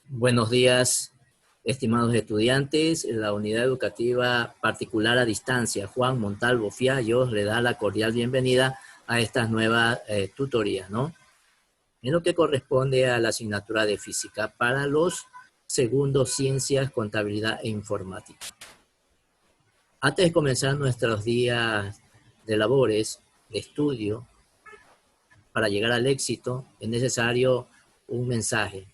Buenos días, estimados estudiantes. La unidad educativa particular a distancia, Juan Montalvo Fiallos, le da la cordial bienvenida a estas nuevas tutorías, ¿no? En lo que corresponde a la asignatura de física para los segundos Ciencias, Contabilidad e Informática. Antes de comenzar nuestros días de labores, de estudio, para llegar al éxito, es necesario un mensaje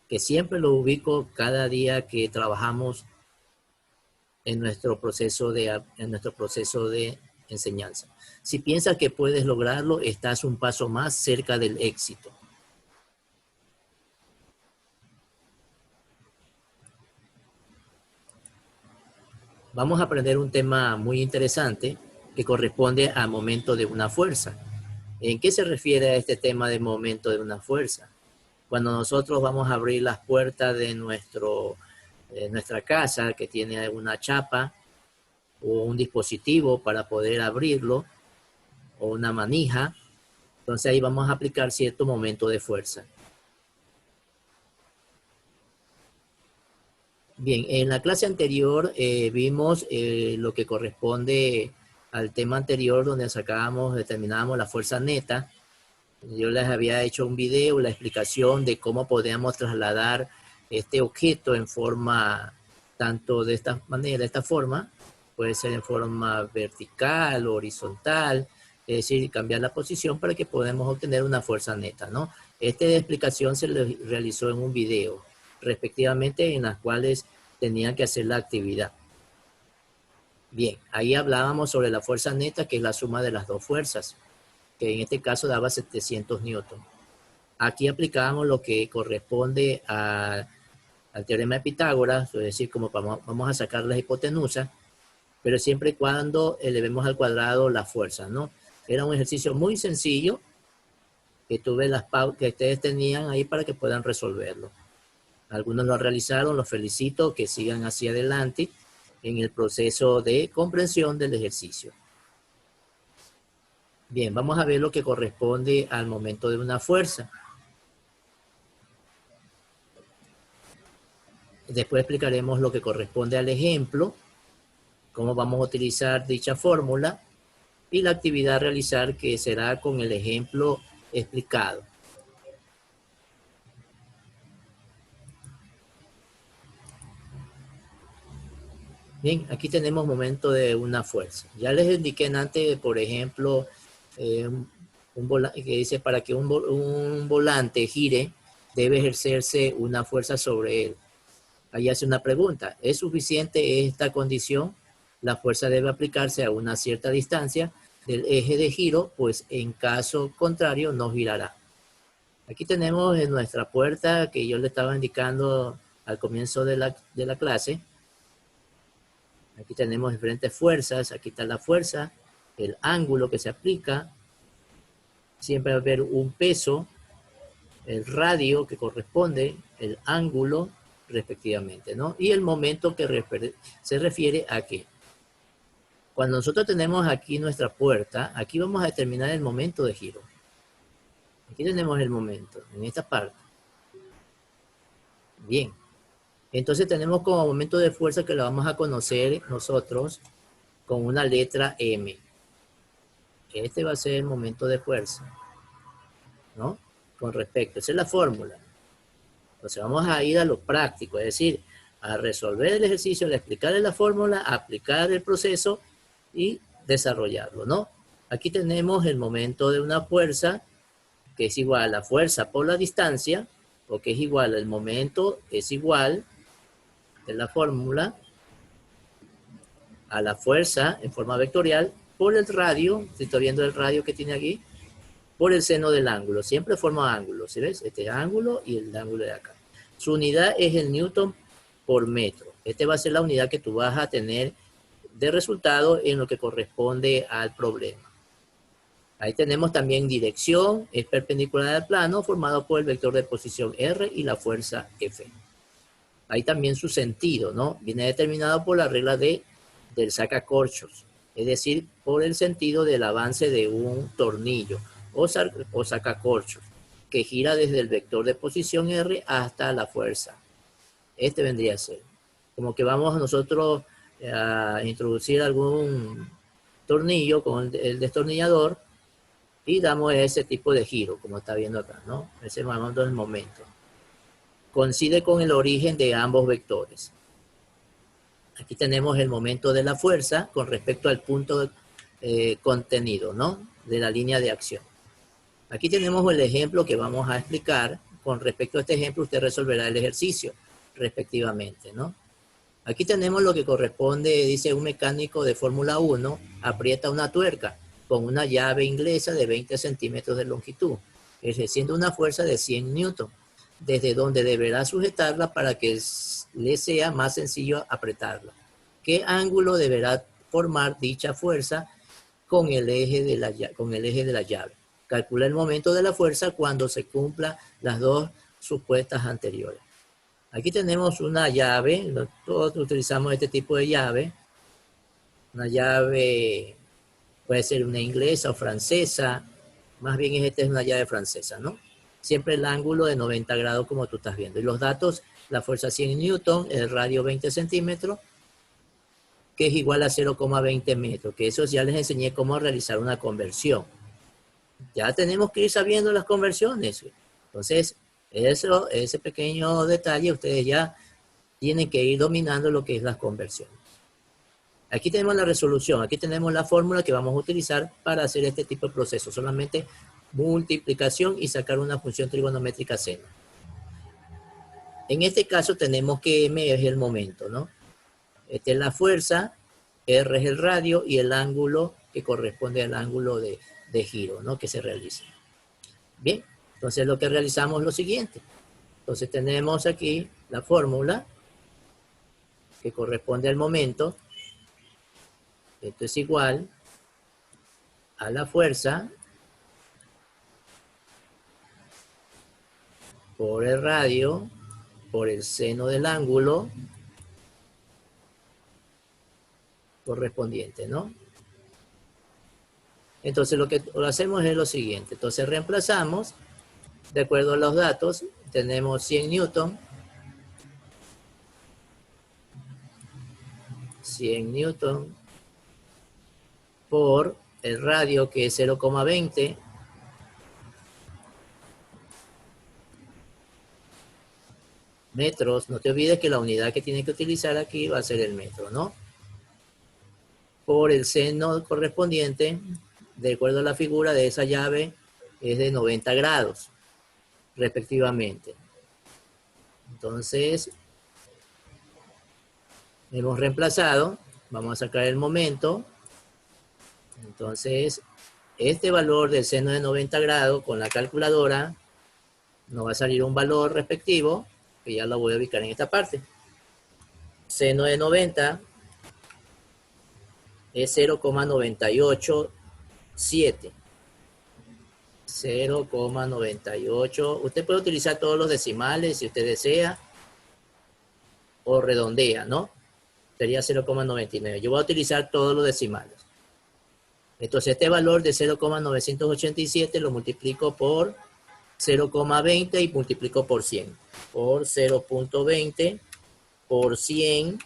que siempre lo ubico cada día que trabajamos en nuestro proceso de enseñanza. Si piensas que puedes lograrlo, estás un paso más cerca del éxito. Vamos a aprender un tema muy interesante que corresponde al momento de una fuerza. ¿En qué se refiere a este tema de momento de una fuerza? Cuando nosotros vamos a abrir las puertas de nuestra casa que tiene una chapa o un dispositivo para poder abrirlo o una manija, entonces ahí vamos a aplicar cierto momento de fuerza. Bien, en la clase anterior vimos lo que corresponde al tema anterior donde determinábamos la fuerza neta. Yo les había hecho un video, la explicación de cómo podíamos trasladar este objeto en forma, tanto de esta manera, de esta forma, puede ser en forma vertical o horizontal, es decir, cambiar la posición para que podamos obtener una fuerza neta, ¿no? Esta explicación se realizó en un video, respectivamente, en las cuales tenían que hacer la actividad. Bien, ahí hablábamos sobre la fuerza neta, que es la suma de las dos fuerzas, que en este caso daba 700 newton. Aquí aplicábamos lo que corresponde al teorema de Pitágoras, es decir, como vamos a sacar la hipotenusa, pero siempre y cuando elevemos al cuadrado la fuerza, ¿no? Era un ejercicio muy sencillo que que ustedes tenían ahí para que puedan resolverlo. Algunos lo realizaron, los felicito, que sigan hacia adelante en el proceso de comprensión del ejercicio. Bien, vamos a ver lo que corresponde al momento de una fuerza. Después explicaremos lo que corresponde al ejemplo, cómo vamos a utilizar dicha fórmula y la actividad a realizar que será con el ejemplo explicado. Bien, aquí tenemos momento de una fuerza. Ya les indiqué antes, por ejemplo, que dice para que un volante gire, debe ejercerse una fuerza sobre él. Ahí hace una pregunta, ¿es suficiente esta condición? La fuerza debe aplicarse a una cierta distancia del eje de giro, pues en caso contrario no girará. Aquí tenemos en nuestra puerta que yo le estaba indicando al comienzo de la clase. Aquí tenemos diferentes fuerzas, aquí está la fuerza, el ángulo que se aplica, siempre va a haber un peso, el radio que corresponde, el ángulo respectivamente, ¿no? Y el momento que se refiere a qué. Cuando nosotros tenemos aquí nuestra puerta, aquí vamos a determinar el momento de giro. Aquí tenemos el momento, en esta parte. Bien. Entonces tenemos como momento de fuerza que lo vamos a conocer nosotros con una letra M. Este va a ser el momento de fuerza, ¿no? Con respecto, esa es la fórmula. Entonces vamos a ir a lo práctico, es decir, a resolver el ejercicio, a explicarle la fórmula, a aplicar el proceso y desarrollarlo, ¿no? Aquí tenemos el momento de una fuerza que es igual a la fuerza por la distancia, o que es igual al momento, es igual de la fórmula a la fuerza en forma vectorial por el radio, si estoy viendo el radio que tiene aquí, por el seno del ángulo. Siempre forma ángulo, ¿sí ves? Este ángulo y el ángulo de acá. Su unidad es el newton por metro. Este va a ser la unidad que tú vas a tener de resultado en lo que corresponde al problema. Ahí tenemos también dirección, es perpendicular al plano, formado por el vector de posición R y la fuerza F. Hay también su sentido, ¿no? Viene determinado por la regla del sacacorchos, es decir, por el sentido del avance de un tornillo o sacacorchos. que gira desde el vector de posición R hasta la fuerza. Este vendría a ser. Como que vamos nosotros a introducir algún tornillo con el destornillador y damos ese tipo de giro, como está viendo acá, ¿no? Ese momento del momento. Coincide con el origen de ambos vectores. Aquí tenemos el momento de la fuerza con respecto al punto contenido, ¿no? De la línea de acción. Aquí tenemos el ejemplo que vamos a explicar. Con respecto a este ejemplo, usted resolverá el ejercicio respectivamente, ¿no? Aquí tenemos lo que corresponde, dice un mecánico de Fórmula 1, aprieta una tuerca con una llave inglesa de 20 centímetros de longitud, ejerciendo una fuerza de 100 newton, desde donde deberá sujetarla para que le sea más sencillo apretarla. ¿Qué ángulo deberá formar dicha fuerza con el eje de la llave? Calcula el momento de la fuerza cuando se cumplan las dos supuestas anteriores. Aquí tenemos una llave, todos utilizamos este tipo de llave. Una llave puede ser una inglesa o francesa, más bien esta es una llave francesa, ¿no? Siempre el ángulo de 90 grados como tú estás viendo. Y los datos, la fuerza 100 newton, el radio 20 centímetros, que es igual a 0,20 metros, que eso ya les enseñé cómo realizar una conversión. Ya tenemos que ir sabiendo las conversiones. Entonces, ese pequeño detalle, ustedes ya tienen que ir dominando lo que es las conversiones. Aquí tenemos la resolución, aquí tenemos la fórmula que vamos a utilizar para hacer este tipo de proceso. Solamente multiplicación y sacar una función trigonométrica seno. En este caso tenemos que M es el momento, ¿no? Esta es la fuerza, R es el radio y el ángulo que corresponde al ángulo de giro, ¿no? Que se realiza. Bien, entonces lo que realizamos es lo siguiente. Entonces tenemos aquí la fórmula que corresponde al momento. Esto es igual a la fuerza por el radio por el seno del ángulo correspondiente, ¿no? Entonces lo que hacemos es lo siguiente. Entonces reemplazamos, de acuerdo a los datos, tenemos 100 newton. 100 newton por el radio que es 0,20 metros. No te olvides que la unidad que tienes que utilizar aquí va a ser el metro, ¿no? Por el seno correspondiente, de acuerdo a la figura de esa llave, es de 90 grados, respectivamente. Entonces, hemos reemplazado, vamos a sacar el momento. Entonces, este valor del seno de 90 grados con la calculadora nos va a salir un valor respectivo, que ya lo voy a ubicar en esta parte. Seno de 90 es 0,987. 0,98. Usted puede utilizar todos los decimales si usted desea, o redondea, ¿no? Sería 0,99. Yo voy a utilizar todos los decimales. Entonces este valor de 0,987 lo multiplico por 0,20 y multiplico por 100. Por 0,20 por 100,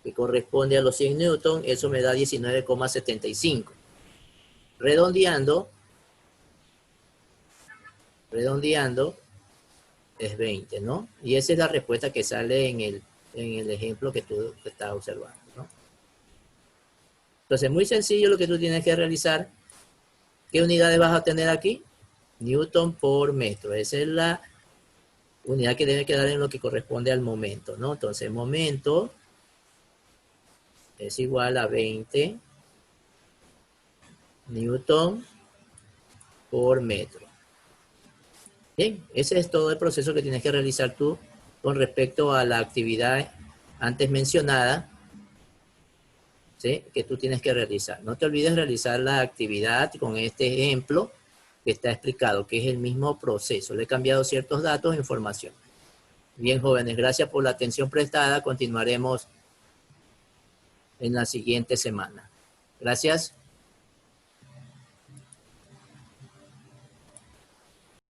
que corresponde a los 100 newton, eso me da 19,75. Redondeando es 20, ¿no? Y esa es la respuesta que sale en el ejemplo que tú estás observando, ¿no? Entonces, muy sencillo lo que tú tienes que realizar. ¿Qué unidades vas a tener aquí? Newton por metro. Esa es la unidad que debe quedar en lo que corresponde al momento, ¿no? Entonces, momento es igual a 20 Newton por metro. Bien, ese es todo el proceso que tienes que realizar tú con respecto a la actividad antes mencionada, ¿sí? Que tú tienes que realizar. No te olvides realizar la actividad con este ejemplo que está explicado, que es el mismo proceso. Le he cambiado ciertos datos e información. Bien, jóvenes, gracias por la atención prestada. Continuaremos en la siguiente semana. Gracias.